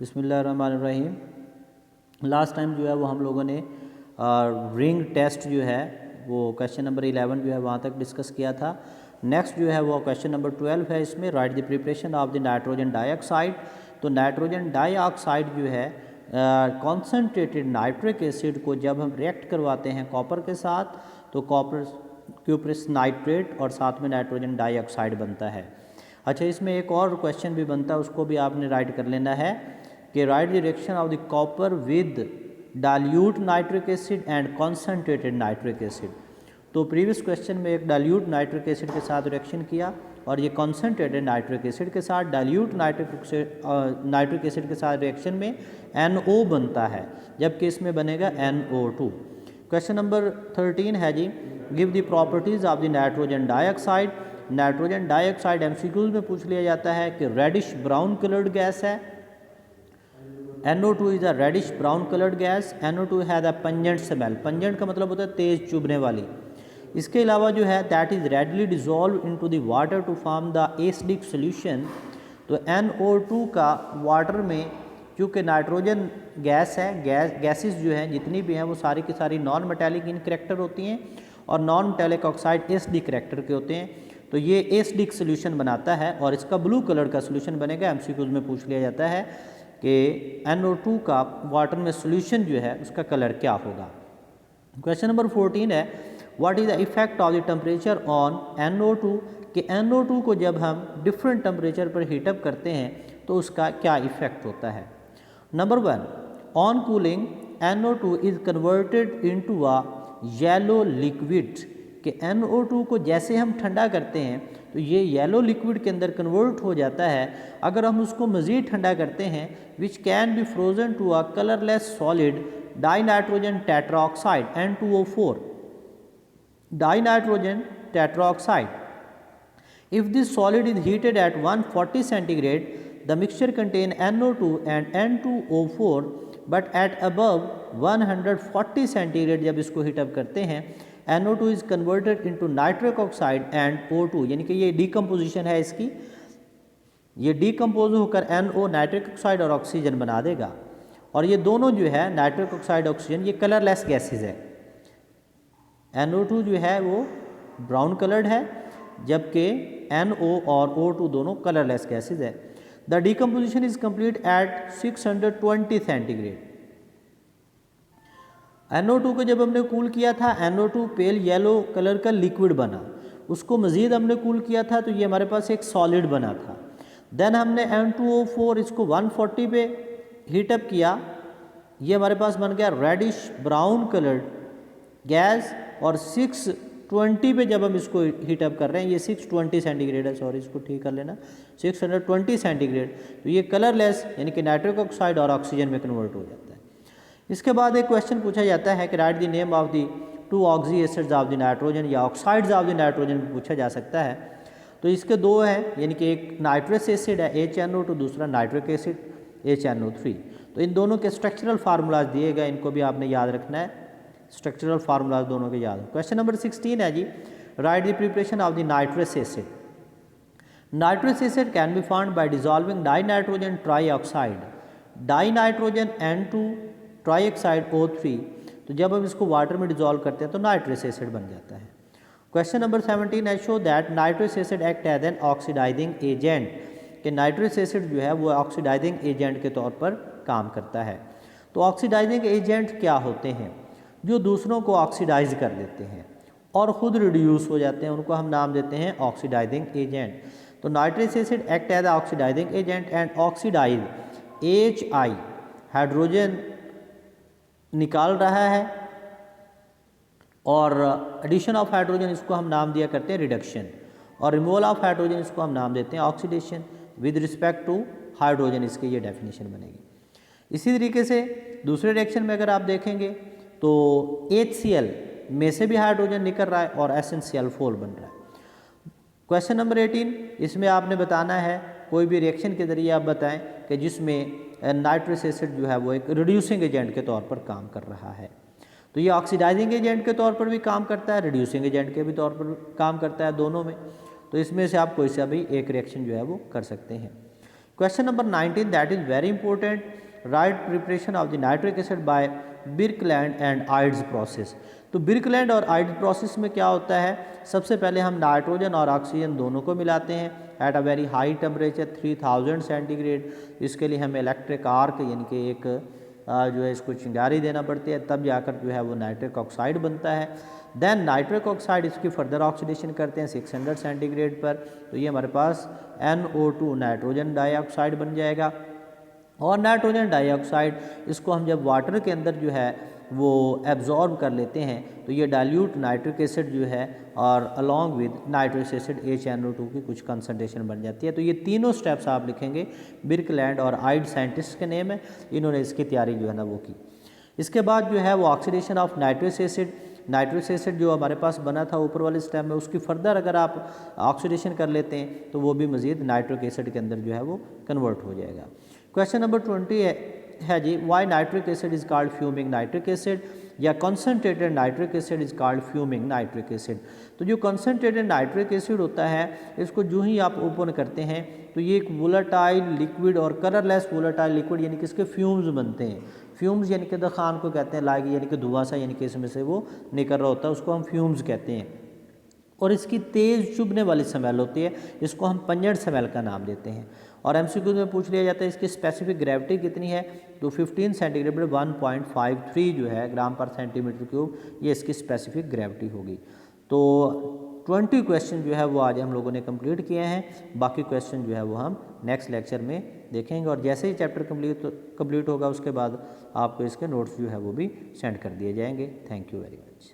बिस्मिल्लाहिर्रहमानिर्रहीम। Last time जो है वो हम लोगों ने रिंग टेस्ट जो है वो क्वेश्चन नंबर 11 जो है वहाँ तक डिस्कस किया था। नेक्स्ट जो है वो क्वेश्चन नंबर 12 है। इसमें right the preparation of the nitrogen dioxide. तो नाइट्रोजन डाइऑक्साइड जो है कॉन्सेंट्रेटेड नाइट्रिक एसिड को जब हम रिएक्ट करवाते हैं कॉपर के साथ तो कॉपर क्यूप्रस नाइट्रेट और साथ में नाइट्रोजन डाइऑक्साइड बनता है। अच्छा, इसमें एक और क्वेश्चन भी बनता है, उसको भी आपने राइट कर लेना है कि right the reaction of the copper with dilute nitric acid and concentrated nitric acid. तो प्रीवियस क्वेश्चन में एक डाइल्यूट नाइट्रिक एसिड के साथ रिएक्शन किया और ये कॉन्सेंट्रेटेड नाइट्रिक एसिड के साथ डाइल्यूट नाइट्रिक एसिड के साथ रिएक्शन में NO बनता है, जबकि इसमें बनेगा NO2। क्वेश्चन नंबर 13 है जी, give the properties of the nitrogen dioxide. Nitrogen dioxide MCQs में पूछ लिया जाता है कि रेडिश ब्राउन कलर्ड गैस है। NO2 is a reddish brown coloured gas. NO2 has a pungent smell. Pungent का मतलब होता है तेज़ चुभने वाली। इसके अलावा जो है that is readily dissolve into the water to form the acidic solution. तो NO2 का वाटर में, चूँकि नाइट्रोजन गैस है, गैसेस जो हैं जितनी भी हैं वो सारी की सारी नॉन मेटालिक इन करेक्टर होती हैं और non metallic oxide acidic character के होते हैं। तो ये एसिडिक सोल्यूशन बनाता है और इसका ब्लू कलर का सोल्यूशन बनेगा। MCQs में पूछ लिया जाता है कि NO2 का वाटर में सोल्यूशन जो है उसका कलर क्या होगा। क्वेश्चन नंबर 14 है, what is the effect of the temperature on NO2। कि NO2 को जब हम डिफरेंट टेम्परेचर पर हीटअप करते हैं तो उसका क्या इफेक्ट होता है। Number 1, on cooling NO2 is converted into a yellow liquid. कि NO2 को जैसे हम ठंडा करते हैं तो ये येलो लिक्विड के अंदर कन्वर्ट हो जाता है। अगर हम उसको मज़ीद ठंडा करते हैं which can be frozen to a colourless solid dinitrogen tetroxide N2O4 dinitrogen tetroxide. If this solid is heated at 140 centigrade the mixture contain NO2 and N2O4 but at above 140 centigrade जब इसको हीटअप करते हैं NO2 is converted into nitric oxide and O2, यानी कि ये decomposition है इसकी, ये डीकम्पोज होकर NO नाइट्रिक ऑक्साइड और ऑक्सीजन बना देगा। और ये दोनों जो है नाइट्रिक ऑक्साइड ऑक्सीजन ये कलरलेस गैसेज है। NO2 जो है वो ब्राउन कलर्ड है जबकि NO और O2 दोनों कलरलेस गैसेज है। The decomposition is complete at 620 centigrade. NO2 को जब हमने कूल किया था NO2 पेल येलो कलर का लिक्विड बना, उसको मज़ीद हमने कूल किया था तो ये हमारे पास एक सॉलिड बना था। देन हमने N2O4 इसको 140 पे हीटअप किया, ये हमारे पास बन गया रेडिश ब्राउन कलर्ड गैस। और 620 पे जब हम इसको हीटअप कर रहे हैं, ये 620 सेंटीग्रेड है, सॉरी इसको ठीक कर लेना, 620 सेंटीग्रेड, तो ये कलरलेस यानी कि नाइट्रिक ऑक्साइड और ऑक्सीजन में कन्वर्ट हो जाता है। इसके बाद एक क्वेश्चन पूछा जाता है कि right the name of the 2 oxy acids of the nitrogen, या ऑक्साइड्स ऑफ द नाइट्रोजन पूछा जा सकता है। तो इसके दो हैं, यानी कि एक नाइट्रस एसिड है HNO2, दूसरा नाइट्रिक एसिड HNO3। तो इन दोनों के स्ट्रक्चरल फार्मूलाज दिए गए, इनको भी आपने याद रखना है, स्ट्रक्चरल फार्मूलाज दोनों के याद। क्वेश्चन नंबर 16 है जी, write the preparation of the nitrous acid. Nitrous acid can be found by dissolving dinitrogen trioxide, dinitrogen N2 trioxide O3। तो जब हम इसको वाटर में डिजॉल्व करते हैं तो नाइट्रस एसिड बन जाता है। क्वेश्चन नंबर 17 है, show that nitrous acid act as an oxidising agent. कि नाइट्रस एसिड जो है वो ऑक्सीडाइजिंग एजेंट के तौर पर काम करता है। तो ऑक्सीडाइजिंग एजेंट क्या होते हैं? जो दूसरों को ऑक्सीडाइज कर देते हैं और ख़ुद रिड्यूस हो जाते हैं, उनको हम नाम देते हैं ऑक्सीडाइजिंग एजेंट। तो nitrous acid act as oxidising agent and oxidise HI hydrogen निकाल रहा है और एडिशन ऑफ हाइड्रोजन इसको हम नाम दिया करते हैं रिडक्शन, और रिमूवल ऑफ हाइड्रोजन इसको हम नाम देते हैं oxidation with respect to hydrogen. इसकी ये डेफिनेशन बनेगी। इसी तरीके से दूसरे रिएक्शन में अगर आप देखेंगे तो HCl में से भी हाइड्रोजन निकल रहा है और SnCl4 बन रहा है। क्वेश्चन नंबर 18, इसमें आपने बताना है कोई भी रिएक्शन के ज़रिए आप बताएं कि जिसमें नाइट्रस एसिड जो है वो एक रिड्यूसिंग एजेंट के तौर पर काम कर रहा है। तो ये ऑक्सीडाइजिंग एजेंट के तौर पर भी काम करता है, रिड्यूसिंग एजेंट के भी तौर पर काम करता है, दोनों में। तो इसमें से आप कोई सा भी एक रिएक्शन जो है वो कर सकते हैं। Question number 19 that is very important, write preparation of the nitric acid by Birkeland and Eyde's process. तो बिर्कलैंड और आइड्स प्रोसेस में क्या होता है, सबसे पहले हम नाइट्रोजन और ऑक्सीजन दोनों को मिलाते हैं at a very high temperature 3000 centigrade. इसके लिए हमें इलेक्ट्रिक आर्क यानी कि एक जो है इसको चिंगारी देना पड़ती है, तब जाकर जो है वो नाइट्रिक ऑक्साइड बनता है। देन नाइट्रिक ऑक्साइड इसकी फर्दर ऑक्सीडेशन करते हैं 600 सेंटीग्रेड पर, तो ये हमारे पास NO2 नाइट्रोजन डाइऑक्साइड बन जाएगा। और नाइट्रोजन डाइऑक्साइड इसको हम जब वाटर के अंदर जो है वो एब्जॉर्ब कर लेते हैं तो ये डाइल्यूट नाइट्रिक एसिड जो है और along with nitric acid HNO2 की कुछ कंसनट्रेशन बन जाती है। तो ये तीनों स्टेप्स आप लिखेंगे, बिर्कलैंड और आइड साइंटिस्ट के नेम है, इन्होंने इसकी तैयारी जो है ना वो की। इसके बाद जो है वो oxidation of nitric acid, nitric acid जो हमारे पास बना था ऊपर वाले स्टेप में, उसकी फर्दर अगर आप ऑक्सीडेशन कर लेते हैं तो वो भी मज़ीद नाइट्रिक एसिड के अंदर जो है वो कन्वर्ट हो जाएगा। क्वेश्चन नंबर 20 है जी, why nitric acid is called fuming nitric acid, या concentrated nitric acid is called fuming nitric acid. तो जो कंसनट्रेटेड नाइट्रिक एसिड होता है, इसको जो ही आप ओपन करते हैं तो ये एक वोलेटाइल लिक्विड और कलरलेस वोलेटाइल लिक्विड यानी कि इसके फ्यूम्स बनते हैं। फ्यूम्स यानी कि दखान को कहते हैं, लाइक यानी कि धुआं सा यानी कि इसमें से वो निकल रहा होता है, उसको हम फ्यूम्स कहते हैं। और इसकी तेज़ चुभने वाली स्मेल होती है, इसको हम पंजड़ स्मेल का नाम देते हैं। और MCQ में पूछ लिया जाता है इसकी स्पेसिफिक ग्रेविटी कितनी है, तो 15 सेंटीग्रेड 1.53 जो है ग्राम पर सेंटीमीटर क्यूब, ये इसकी स्पेसिफिक ग्रेविटी होगी। तो 20 क्वेश्चन जो है वो आज हम लोगों ने कंप्लीट किए हैं, बाकी क्वेश्चन जो है वो हम नेक्स्ट लेक्चर में देखेंगे। और जैसे ही चैप्टर कंप्लीट होगा उसके बाद आपको इसके नोट्स जो है वो भी सेंड कर दिए जाएंगे। Thank you very much.